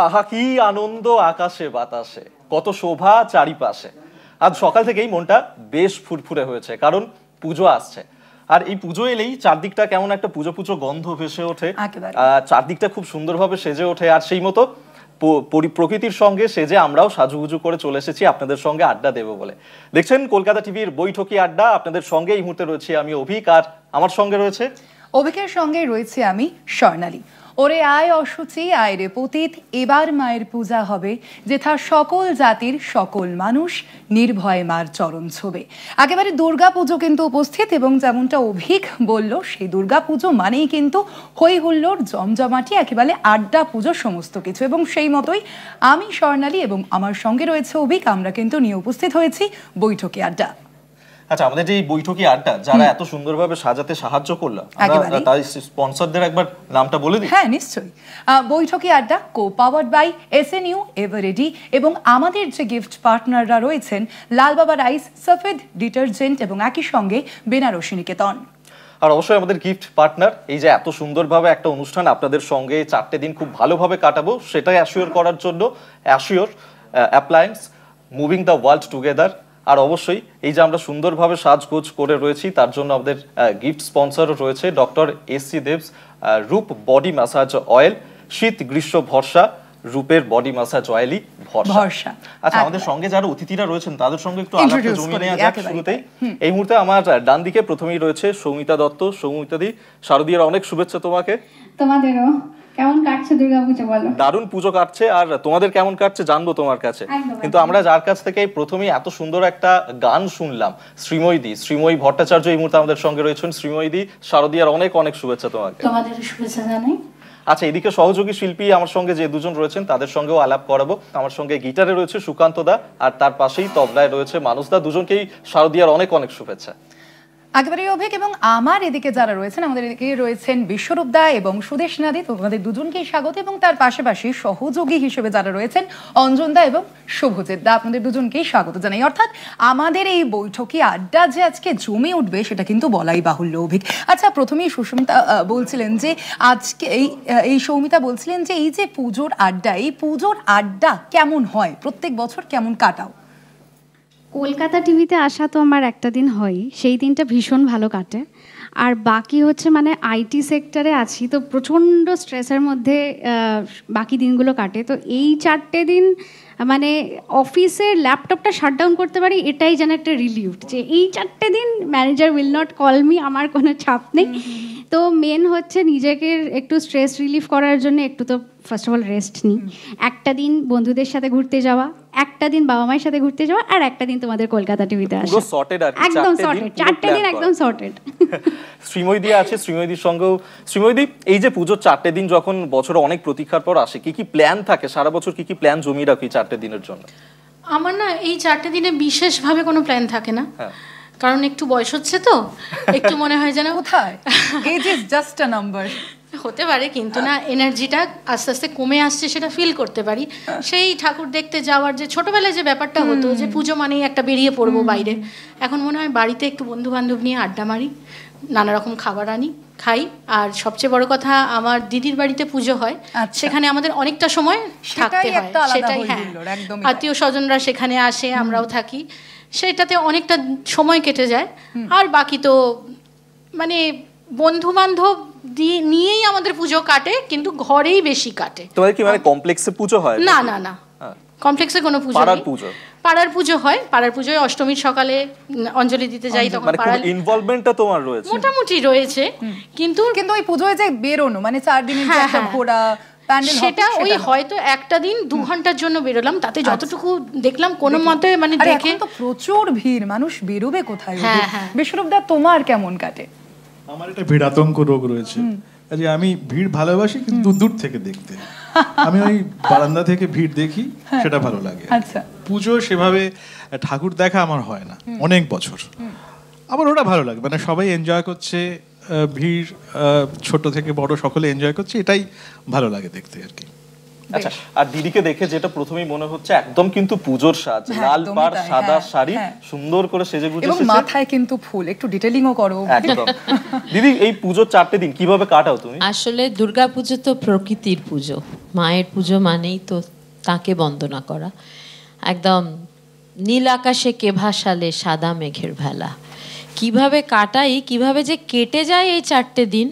আহা কি আনন্দ আকাশে বাতাসে, কত শোভা চারিপাশে। আজ সকাল থেকেই মনটা বেশ ফুরফুরে হয়েছে, কারণ পুজো আসছে। আর এই পুজো এলেই চারদিকটা কেমন একটা পুজো পুজো গন্ধ ভেসে ওঠে, চারদিকটা খুব সুন্দরভাবে সেজে ওঠে। আর সেই মতো প্রকৃতির সঙ্গে সেজে আমরাও সাজুগুজু করে চলে এসেছি আপনাদের সঙ্গে আড্ডা দেবো বলে। দেখছেন কলকাতা টিভির বৈঠকি আড্ডা। আপনাদের সঙ্গে এই মুহূর্তে রয়েছে আমি অভিক, আর আমার সঙ্গে রয়েছে অভিকের সঙ্গে রয়েছে আমি স্বর্ণালী। ওরে আয় অসুচি আয় রে পতিত, এবার মায়ের পূজা হবে, যেথা সকল জাতির সকল মানুষ নির্ভয়ে মার চরণ ছোবে। একেবারে দুর্গা পুজো কিন্তু উপস্থিত, এবং যেমনটা অভিক বলল, সেই দুর্গা পুজো মানেই কিন্তু হই হুল্লোড়, জমজমাটি, একেবারে আড্ডা পুজো সমস্ত কিছু। এবং সেই মতোই আমি স্বর্ণালী এবং আমার সঙ্গে রয়েছে অভিক, আমরা কিন্তু নিয়ে উপস্থিত হয়েছি বৈঠকি আড্ডা। আচ্ছা, আমাদের যে বৈঠকি আড্ডা যারা এত সুন্দরভাবে সাজাতে সাহায্য করলো, তাই স্পন্সরদের একবার নামটা বলে দিই। হ্যাঁ, নিশ্চয়ই। বৈঠকি আড্ডা co powered by SNU Eveready, এবং আমাদের যে গিফট পার্টনাররা রয়েছেন লালবাবা রাইস, সফেদ ডিটারজেন্ট এবং একই সঙ্গে বেনারসি নিকেতন। আর অবশ্যই আমাদের গিফট পার্টনার, এই যে এত সুন্দরভাবে একটা অনুষ্ঠান আপনাদের সঙ্গে 4টে দিন খুব ভালোভাবে কাটাবো, সেটাই অ্যাসিওর করার জন্য assure appliance, moving the world together. আর অবশ্যই এই যে আমরা সুন্দরভাবে সাজগোজ করে রয়েছি, তার জন্য আমাদের গিফট স্পন্সরও রয়েছে ডক্টর SC দেবস রূপ বডি ম্যাসাজ অয়েল, শীত গ্রীষ্ম ভরসা রূপের বডি ম্যাসাজ অয়েলই ভরসা। আচ্ছা, আমাদের সঙ্গে যারা অতিথিরা রয়েছেন তাদের সঙ্গে একটু আলাপটা জমিয়ে নেওয়া যাক শুরুতেই। এই মুহূর্তে আমার ডান দিকে প্রথমেই রয়েছে সৌমিতা দত্ত। সৌমিতাদি, শারদীয়ার অনেক শুভেচ্ছা তোমাকে। তোমাদেরও। কেমন কাটছে দুর্গাপুজো বলো? দারুণ পুজো কাটছে, আর তোমাদের কেমন কাটছে জানবো তোমার কাছে। কিন্তু আমরা যার কাছ থেকে প্রথমেই এত সুন্দর একটা গান শুনলাম, শ্রীময়ী ভট্টাচার্য এই মুহূর্তে আমাদের সঙ্গে রয়েছেন। শ্রীময়ীদি, শারদীয়ার অনেক অনেক শুভেচ্ছা তোমাকে। তোমাদের শুভেচ্ছা জানাই। আচ্ছা, এদিকে সহযোগী শিল্পী আমার সঙ্গে যে দুজন রয়েছেন তাদের সঙ্গেও আলাপ করাবো। আমার সঙ্গে গিটারে রয়েছে সুকান্ত দা, আর তার পাশেই তবলায় রয়েছে মানুষ দা। দুজনকেই শারদীয়ার অনেক অনেক শুভেচ্ছা। একেবারে অভিক, এবং আমার এদিকে যারা রয়েছেন, আমাদের এদিকে রয়েছেন বিশ্বরূপ দা এবং সুদেশ নাদি, তোমাদের দুজনকেই স্বাগত। এবং তার পাশাপাশি সহযোগী হিসেবে যারা রয়েছেন অঞ্জন দা এবং শুভজিৎ দা, আপনাদের দুজনকেই স্বাগত জানাই। অর্থাৎ আমাদের এই বৈঠকি আড্ডা যে আজকে জমে উঠবে সেটা কিন্তু বলাই বাহুল্য অভিক। আচ্ছা, প্রথমেই সুস্মিতা বলছিলেন যে আজকে এই সৌমিতা বলছিলেন যে এই যে পুজোর আড্ডা, এই পুজোর আড্ডা কেমন হয়, প্রত্যেক বছর কেমন কাটাও? কলকাতা টিভিতে আসা তো আমার একটা দিন হয়, সেই দিনটা ভীষণ ভালো কাটে। আর বাকি হচ্ছে মানে IT সেক্টরে আছি, তো প্রচণ্ড স্ট্রেসের মধ্যে বাকি দিনগুলো কাটে। তো এই 4টে দিন মানে অফিসের ল্যাপটপটা শাটডাউন করতে পারি, এটাই যেন একটা রিলিফ, যে এই 4টে দিন manager will not call me, আমার কোনো চাপ নেই। তো মেন হচ্ছে নিজেকে একটু স্ট্রেস রিলিফ করার জন্য একটু তো ফার্স্ট অফ অল রেস্ট নিই। একটা দিন বন্ধুদের সাথে ঘুরতে যাওয়া, একটা দিন বাবা মায়ের সাথে ঘুরতে যাওয়া, আর একটা দিন তোমাদের কলকাতা টিভিতে আসা। পুরো সর্টেড, আর একদম সর্টেড, 4টে দিন একদম সর্টেড। শ্রীময়ীদি আছে, শ্রীময়ীদির সঙ্গেও। শ্রীময়ীদি, এই যে পুজোর 4টে দিন যখন বছরে অনেক প্রতীক্ষার পর আসে, কি কি প্ল্যান থাকে সারা বছর, কি কি প্ল্যান জমিয়ে রাখো এই 4টে দিনের জন্য? আমার না এই 4টে দিনে বিশেষভাবে কোনো প্ল্যান থাকে না, কারণ একটু বয়স হচ্ছে তো একটু মনে হয় যেন কোথায় age is just a number হতে পারে, কিন্তু না, এনার্জিটা আস্তে আস্তে কমে আসছে, সেটা ফিল করতে পারি। সেই ঠাকুর দেখতে যাওয়ার যে ছোটবেলায় যে ব্যাপারটা হতো, যে পুজো মানেই একটা বেরিয়ে পড়বো বাইরে, এখন মনে হয় বাড়িতে একটু বন্ধু বান্ধব নিয়ে আড্ডা মারি, নানা রকম খাবার আনি, খাই। আর সবচেয়ে বড় কথা, আমার দিদির বাড়িতে পুজো হয়, সেখানে আমাদের অনেকটা সময় থাকতে হয়, সেটাই। হ্যাঁ, আত্মীয় স্বজনরা সেখানে আসে, আমরাও থাকি, সেটাতে অনেকটা সময় কেটে যায়। আর বাকি তো মানে বন্ধু বান্ধব নিয়েই আমাদের পুজো কাটে, কিন্তু ঘরেই বেশি কাটে। তোমাদের কি মানে কমপ্লেক্সে পুজো হয়? না না না, কমপ্লেক্সে কোনো পুজো নেই। পাড়ার পুজো হয়। পাড়ার পুজোয় অষ্টমীর সকালে অঞ্জলি দিতে যাই, তখন পাড়ার ইনভলভমেন্টটা তোমার রয়েছে, মোটামুটি রয়েছে। কিন্তু ওই পুজোয় যে বেরোনো, মানে 4 দিনের যে একটা ঘোরা, সেটা ওই হয়তো একটা দিন 2 ঘন্টার জন্য বেরোলাম, তাতে যতটুকু দেখলাম কোনো মতে মানে দেখে। তো প্রচুর ভিড়, মানুষ বেরোবে কোথায়? বিশ্বরূপ দা, তোমার কেমন কাটে? আমার একটা ভিড়াতঙ্ক রোগ রয়েছে, যে আমি ভিড় ভালোবাসি কিন্তু দূর থেকে দেখতে। আমি ওই বারান্দা থেকে ভিড় দেখি, সেটা ভালো লাগে। আচ্ছা, পুজো সেভাবে ঠাকুর দেখা আমার হয় না অনেক বছর। আমার ওটা ভালো লাগে, মানে সবাই এনজয় করছে, ভিড় ছোট থেকে বড় সকলে এনজয় করছে, এটাই ভালো লাগে দেখতে আর কি। আচ্ছা, আর দিদিকে দেখে যেটা প্রথমেই মনে হচ্ছে একদম কিন্তু পুজোর সাজ, লাল পাড়, সাদা শাড়ি, সুন্দর করে সেজে গুজে এসেছে, এবং মাথায় কিন্তু ফুল, একটু ডিটেইলিংও করো একদম। দিদি, এই পুজোর 4টে দিন কিভাবে কাটাও তুমি? আসলে দুর্গাপুজো তো প্রকৃতির পুজো, মায়ের পুজো মানেই তো তাকে বন্দনা করা। একদম নীল আকাশে কে ভাসালে সাদা মেঘের ভেলা, কিভাবে কাটাই, কিভাবে যে কেটে যায় এই 4টে দিন,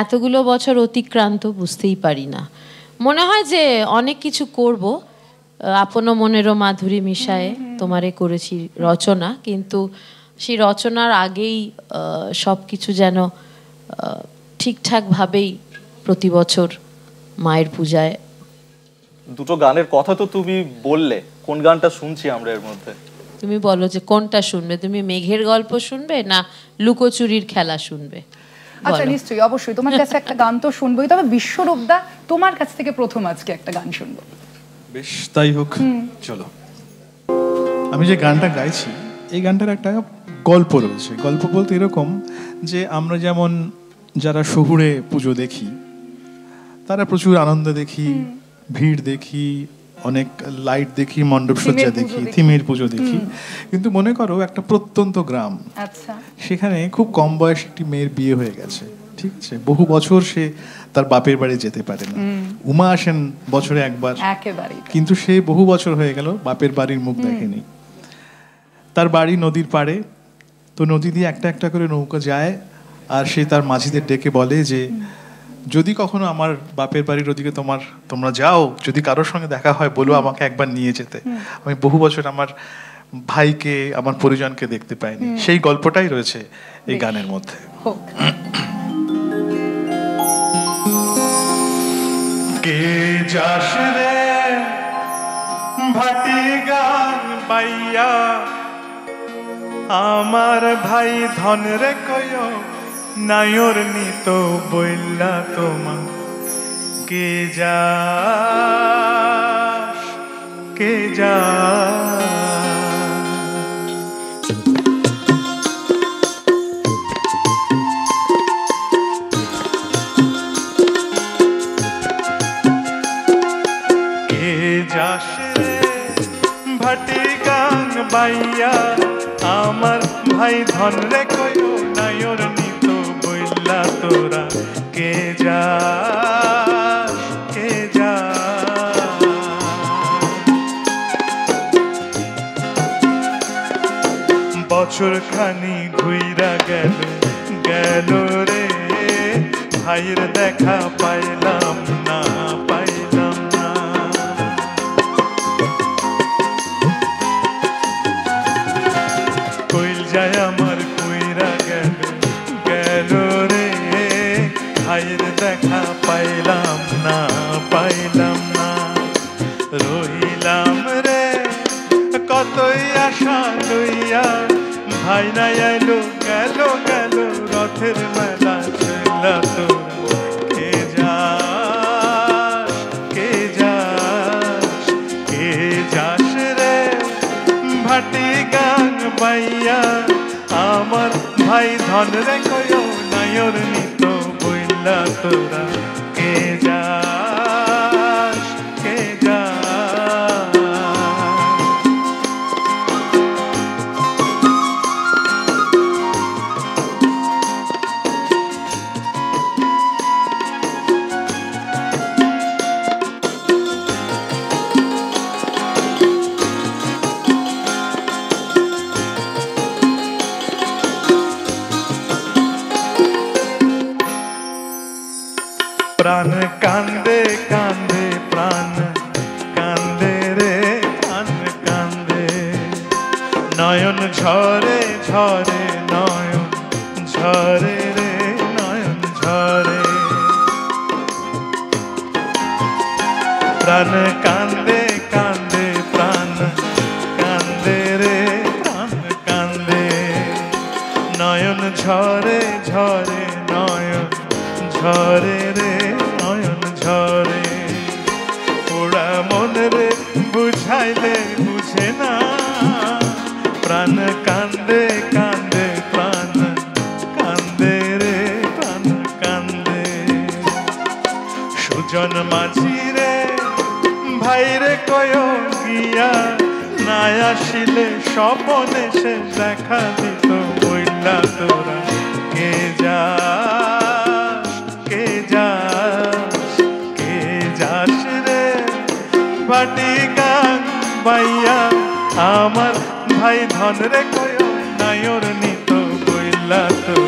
এতগুলো বছর অতিক্রান্ত বুঝতেই পারি না। মনে হয় যে অনেক কিছু করব, আপনো মনেরও মাধুরী মিশায়ে তোমারে করেছি রচনা, কিন্তু সেই রচনার আগেই সব কিছু যেন ঠিকঠাকভাবেই প্রতি বছর মায়ের পূজায়। দুটো গানের কথা তো তুমি বললে, কোন গানটা শুনছি আমরা এর মধ্যে? তুমি বলো যে কোনটা শুনবে, তুমি মেঘের গল্প শুনবে না লুকোচুরির খেলা শুনবে? আচ্ছা, নিশ্চয়ই, অবশ্যই তোমার কাছে একটা গান তো শুনবোই, তবে বিশ্বরূপদা তোমার কাছ থেকে প্রথম আজকে একটা গান শুনবো। বেশ, তাই হোক, চলো। আমি যে গানটা গাইছি এই গানটার একটা গল্প রয়েছে। গল্প বলতে এরকম যে আমরা যেমন যারা শহুরে পুজো দেখি, তারা প্রচুর আনন্দ দেখি, ভিড় দেখি, অনেক লাইট দেখি, মণ্ডপ সজ্জা দেখি, থিমের পুজো দেখি। কিন্তু মনে করো একটা প্রত্যন্ত গ্রাম, আচ্ছা, সেখানে খুব কম বয়সে একটি মেয়ের বিয়ে হয়ে গেছে, ঠিক আছে, বহু বছর সে তার বাপের বাড়ি যেতে পারে না। উমা আসেন বছরে একবার, একেবারে, কিন্তু সে বহু বছর হয়ে গেল বাপের বাড়ির মুখ দেখেনি। তার বাড়ি নদীর পাড়ে, তো নদী দিয়ে একটা একটা করে নৌকা যায়, আর সে তার মাঝিদের ডেকে বলে যে যদি কখনো আমার বাপের বাড়ির ওদিকে তোমরা যাও, যদি কারোর সঙ্গে দেখা হয় বলো আমাকে একবার নিয়ে যেতে, আমি বহু বছর আমার ভাইকে, আমার পরিজনকে দেখতে পাইনি। সেই গল্পটাই রয়েছে এই গানের মধ্যে। কে যাস রে ভাটি গান পাইয়া, আমার ভাই ধন রে কয় নায়র নিত বইলা তোমা, কে যাস কে যাস। কে যাস রে ভাটি গান বাইয়া, আমার ভাই ধন রে কয় নায়র নিত বইলা তোরা, কে যাস কে যাস। বছর খানি ঘুইরা গেল গেল রে, ভাইয়ের দেখা পাইলাম না পাইলাম না। কইল যায় আমার কইরা গেল গেল রে, ভাইয়ের দেখা পাইলাম না পাইলাম না। রইলাম রে কতই আশা লইয়া, ভাই নাই আইলো গেল গেল রথের মেলা চলা তোরা, কে যাস কে যাস কে যাস রে ভাটি গান বাইয়া, আমার ভাই ধন রে কয় নায়র নিত বইলা তোরা, কে যাস কে যাস। প্রাণ কান্দে কান্দে প্রাণ কান্দে রে প্রাণ কান্দে, নয়ন ঝরে ঝরে নয়ন ঝরে রে নয়ন ঝরে। প্রাণ কান্দে কান্দে প্রাণ কান্দে রে প্রাণ কান্দে, নয়ন ঝরে ঝরে নয়ন ঝরে রে নয়ন ঝরে। ওরা মন রে বুঝাইলে বুঝে না, প্রাণ কান্দে কান্দে প্রাণ কান্দে রে প্রাণ কান্দে। সুজন মাঝি রে ভাই রে কয় গিয়া, নাই আসিলে স্বপনে সে দেখা দিত বইলা তোরা, কে যাস কে যাস কে যাস বাতি গান বাইয়া আমার ভাই ধন রে কয় নাইর নিত বইলা তো